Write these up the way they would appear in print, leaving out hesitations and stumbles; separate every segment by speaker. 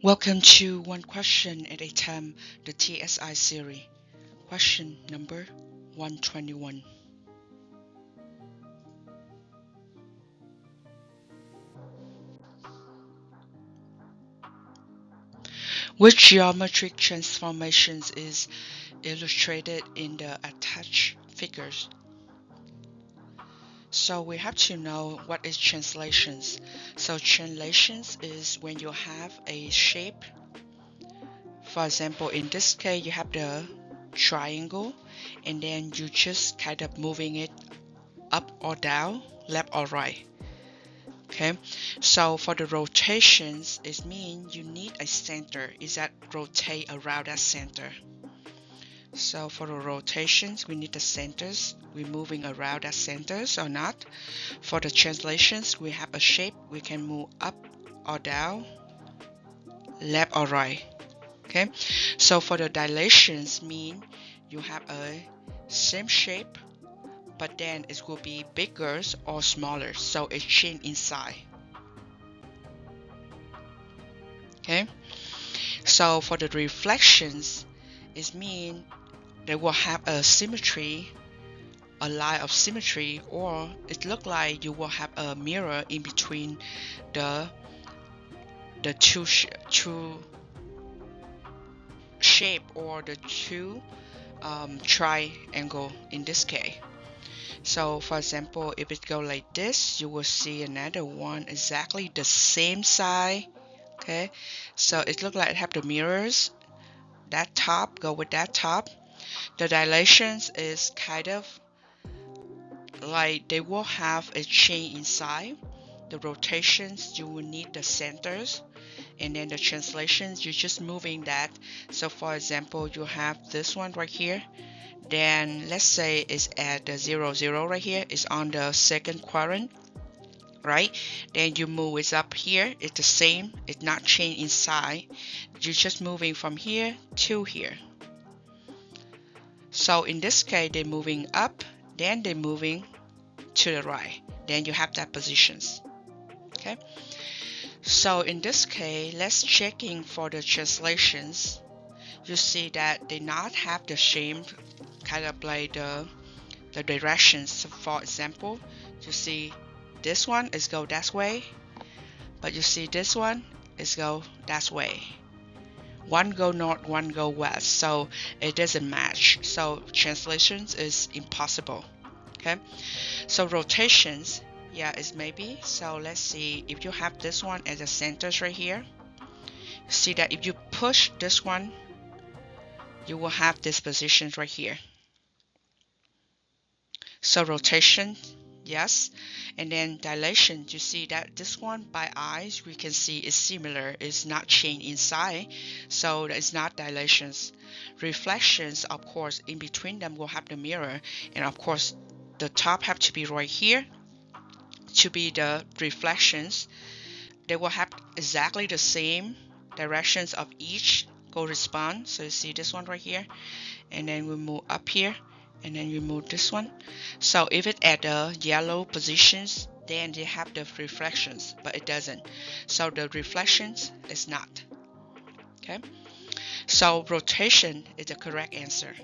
Speaker 1: Welcome to One Question at a Time, the TSI series. Question number 121. Which geometric transformations is illustrated in the attached figures? So we have to know what is translations. So translations is when you have a shape. For example, in this case, you have the triangle, and then you just kind of moving it up or down, left or right. Okay, so for the rotations, it means you need a center. Is that rotate around that center? So for the rotations, we need the centers. We're moving around that centers or not. For the translations, we have a shape. We can move up or down, left or right. Okay, so for the dilations, mean you have a same shape, but then it will be bigger or smaller. So it change inside. Okay, so for the reflections, it means they will have a symmetry, a line of symmetry, or it look like you will have a mirror in between the two shape or the two triangle in this case. So for example, if it go like this, you will see another one exactly the same side. Okay, so it look like it have the mirrors. That top go with that top. The dilations is kind of like they will have a chain inside. The rotations, you will need the centers, and then the translations, you're just moving that. So for example, you have this one right here. Then let's say it's at the 0, 0 right here. It's on the second quadrant, right? Then you move it up here. It's the same. It's not changed inside. You're just moving from here to here. So in this case, they're moving up, then they're moving to the right. Then you have that positions. Okay. So in this case, let's checking for the translations. You see that they not have the same kind of like the directions. So for example, you see this one is go that way, but you see this one is go that way. One go north, one go west, so it doesn't match. So translations is impossible. Okay, so rotations, yeah, is maybe. So let's see, if you have this one as the centers right here, see that if you push this one, you will have this position right here. So rotation, yes, and then dilation, you see that this one by eyes we can see is similar, it's not changed inside, so it's not dilations. Reflections, of course, in between them will have the mirror, and of course the top have to be right here to be the reflections. They will have exactly the same directions of each correspond. So you see this one right here, and then we move up here, and then we move this one. So if it at the yellow positions, then they have the reflections, but it doesn't. So the reflections is not. Okay, so rotation is the correct answer.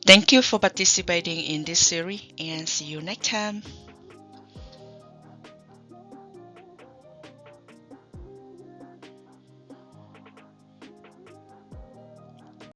Speaker 1: Thank you for participating in this series, and see you next time.